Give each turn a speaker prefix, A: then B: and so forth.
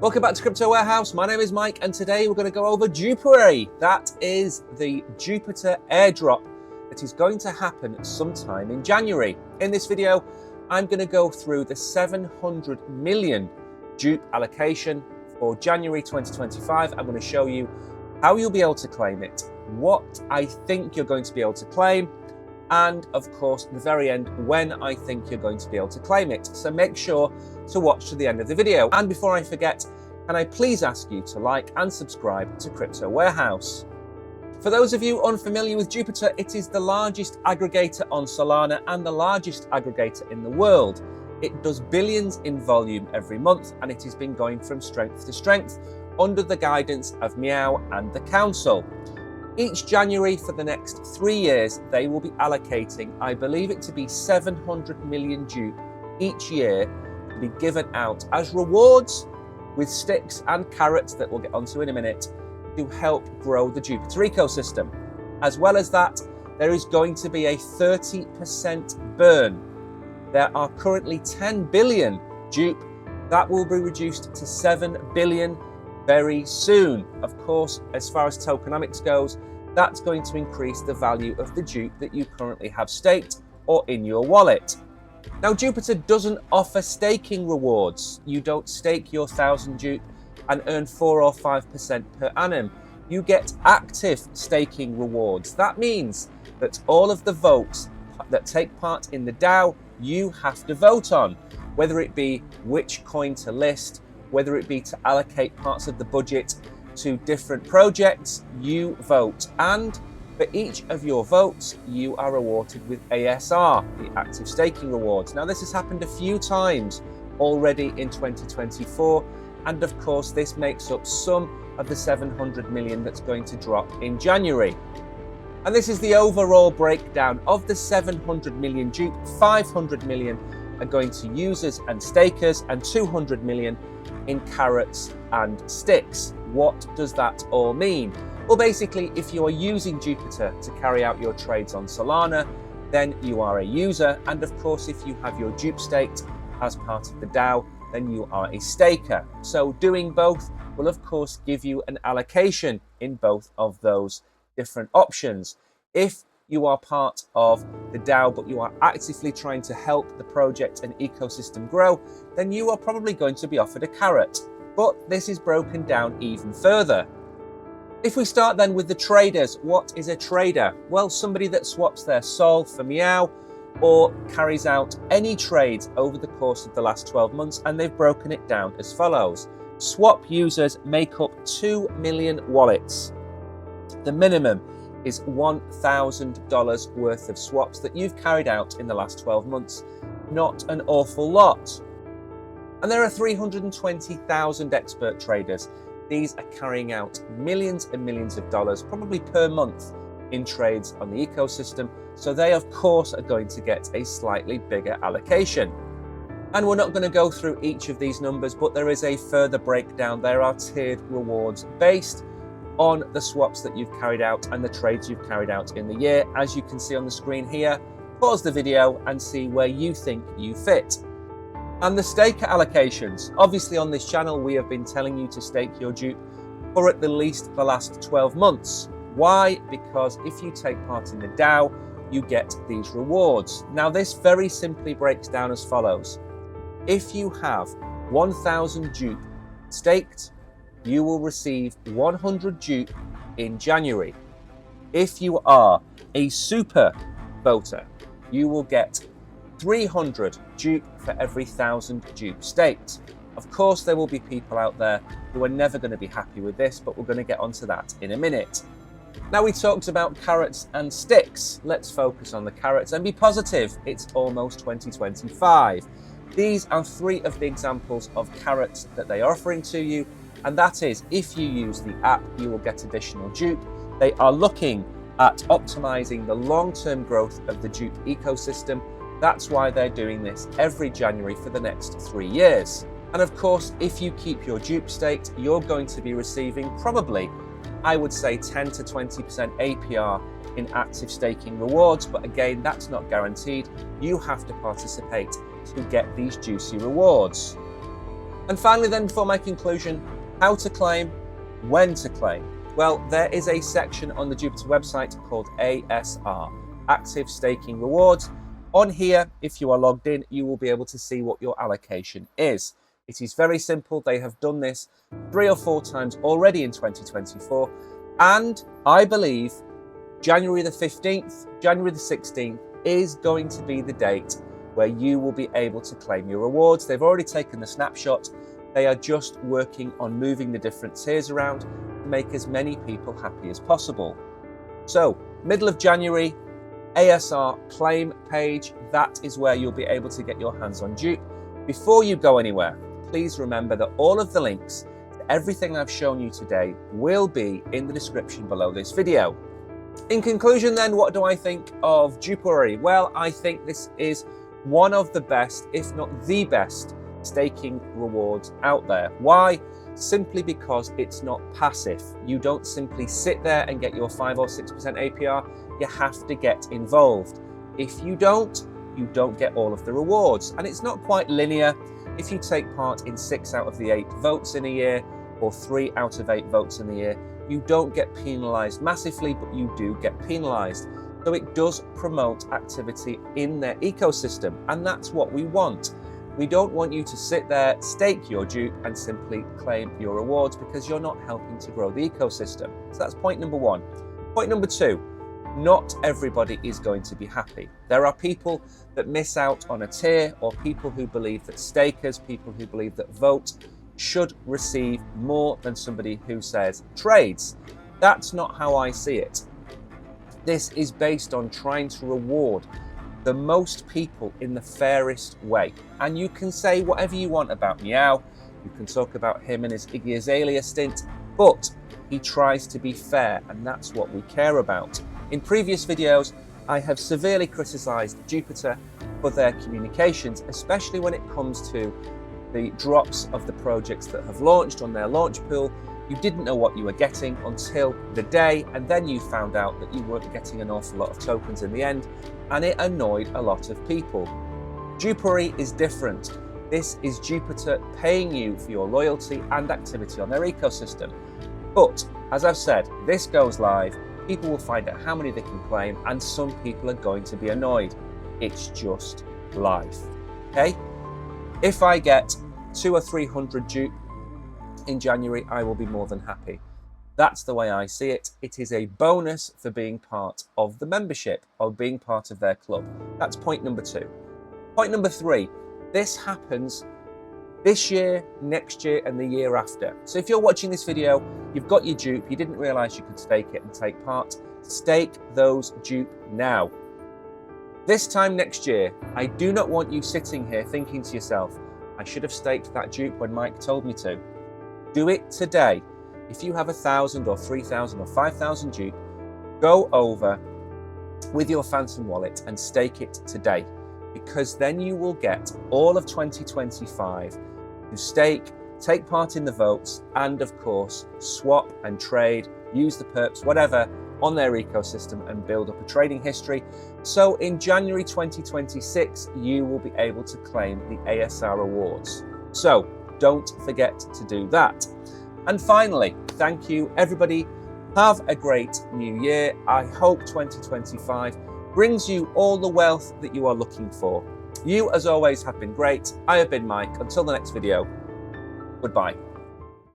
A: Welcome back to Crypto Warehouse. My name is Mike, and today we're going to go over Jupuary. That is the Jupiter airdrop that is going to happen sometime in January. In this video, I'm going to go through the 700 million Jup allocation for January 2025. I'm going to show you how you'll be able to claim it, what I think you're going to be able to claim, and of course, at the very end, when I think you're going to be able to claim it. So make sure to watch to the end of the video. And before I forget, can I please ask you to like and subscribe to Crypto Warehouse? For those of you unfamiliar with Jupiter, it is the largest aggregator on Solana and the largest aggregator in the world. It does billions in volume every month, and it has been going from strength to strength under the guidance of Meow and the Council. Each January for the next 3 years, they will be allocating, I believe it to be 700 million Jup each year to be given out as rewards with sticks and carrots that we'll get onto in a minute to help grow the Jupiter ecosystem. As well as that, there is going to be a 30% burn. There are currently 10 billion Jup. That will be reduced to 7 billion very soon. Of course, as far as tokenomics goes, that's going to increase the value of the Jup that you currently have staked or in your wallet. Now, Jupiter doesn't offer staking rewards. You don't stake your 1,000 Jup and earn 4 or 5% per annum. You get active staking rewards. That means that all of the votes that take part in the DAO, you have to vote on, whether it be which coin to list, whether it be to allocate parts of the budget to different projects, you vote. And for each of your votes, you are rewarded with ASR, the active staking rewards. Now, this has happened a few times already in 2024. And of course, this makes up some of the 700 million that's going to drop in January. And this is the overall breakdown of the 700 million Jup. 500 million are going to users and stakers, and 200 million in carrots and sticks. What does that all mean? Well, basically, if you are using Jupiter to carry out your trades on Solana, then you are a user. And of course, if you have your Jup staked as part of the DAO, then you are a staker. So doing both will, of course, give you an allocation in both of those different options. If you are part of the DAO, but you are actively trying to help the project and ecosystem grow, then you are probably going to be offered a carrot. But this is broken down even further. If we start then with the traders, what is a trader? Well, somebody that swaps their SOL for Meow or carries out any trades over the course of the last 12 months, and they've broken it down as follows. Swap users make up 2 million wallets. The minimum is $1,000 worth of swaps that you've carried out in the last 12 months. Not an awful lot. And there are 320,000 expert traders. These are carrying out millions and millions of dollars, probably per month, in trades on the ecosystem. So they, of course, are going to get a slightly bigger allocation. And we're not going to go through each of these numbers, but there is a further breakdown. There are tiered rewards based on the swaps that you've carried out and the trades you've carried out in the year. As you can see on the screen here, pause the video and see where you think you fit. And the staker allocations. Obviously, on this channel, we have been telling you to stake your Jup for at the least the last 12 months. Why? Because if you take part in the DAO, you get these rewards. Now, this very simply breaks down as follows. If you have 1,000 Jup staked, you will receive 100 Jup in January. If you are a super voter, you will get 300 Jup for every 1,000 Jup staked. Of course, there will be people out there who are never going to be happy with this, but we're going to get onto that in a minute. Now, we talked about carrots and sticks. Let's focus on the carrots and be positive. It's almost 2025. These are 3 of the examples of carrots that they are offering to you. And that is, if you use the app, you will get additional Jup. They are looking at optimizing the long-term growth of the Jup ecosystem. That's why they're doing this every January for the next 3 years. And of course, if you keep your Jup staked, you're going to be receiving probably, I would say, 10 to 20% APR in active staking rewards. But again, that's not guaranteed. You have to participate to get these juicy rewards. And finally then, before my conclusion, how to claim, when to claim. Well, there is a section on the Jupiter website called ASR, Active Staking Rewards. On here, if you are logged in, you will be able to see what your allocation is. It is very simple. They have done this 3 or 4 times already in 2024. And I believe January the 15th, January the 16th is going to be the date where you will be able to claim your rewards. They've already taken the snapshot. They are just working on moving the different tiers around to make as many people happy as possible. So, middle of January, ASR claim page, that is where you'll be able to get your hands on Jupe. Before you go anywhere, please remember that all of the links to everything I've shown you today will be in the description below this video. In conclusion then, what do I think of Jupuary? Well, I think this is one of the best, if not the best, staking rewards out there. Why? Simply because it's not passive. You don't simply sit there and get your 5 or 6% APR. You have to get involved. If you don't get all of the rewards. And it's not quite linear. If you take part in 6 out of the 8 votes in a year or 3 out of 8 votes in the year, you don't get penalized massively, but you do get penalized. So it does promote activity in their ecosystem, and that's what we want. We don't want you to sit there, stake your Jupe, and simply claim your rewards because you're not helping to grow the ecosystem. So that's point number 1. Point number 2, not everybody is going to be happy. There are people that miss out on a tier, or people who believe that stakers, people who believe that vote should receive more than somebody who says trades. That's not how I see it. This is based on trying to reward the most people in the fairest way. And you can say whatever you want about Meow, you can talk about him and his Iggy Azalea stint, but he tries to be fair, and that's what we care about. In previous videos, I have severely criticized Jupiter for their communications, especially when it comes to the drops of the projects that have launched on their launch pool. You didn't know what you were getting until the day, and then you found out that you weren't getting an awful lot of tokens in the end, and it annoyed a lot of people. Jupuary is different. This is Jupiter paying you for your loyalty and activity on their ecosystem. But, as I've said, this goes live, people will find out how many they can claim, and some people are going to be annoyed. It's just life, okay? If I get 200 or 300 Jupe in January, I will be more than happy. That's the way I see it. It is a bonus for being part of the membership, or being part of their club. That's point number 2. Point number 3, this happens this year, next year, and the year after. So if you're watching this video, you've got your Jupe, you didn't realize you could stake it and take part, stake those Jupe now. This time next year, I do not want you sitting here thinking to yourself, I should have staked that Jupe when Mike told me to. Do it today. If you have 1,000 or 3,000 or 5,000 Jupe, go over with your Phantom wallet and stake it today, because then you will get all of 2025 to stake, take part in the votes, and of course, swap and trade, use the perps, whatever, on their ecosystem and build up a trading history. So in January 2026, you will be able to claim the ASR rewards. So don't forget to do that. And finally, thank you everybody. Have a great new year. I hope 2025 brings you all the wealth that you are looking for. You, as always, have been great. I have been Mike. Until the next video, goodbye.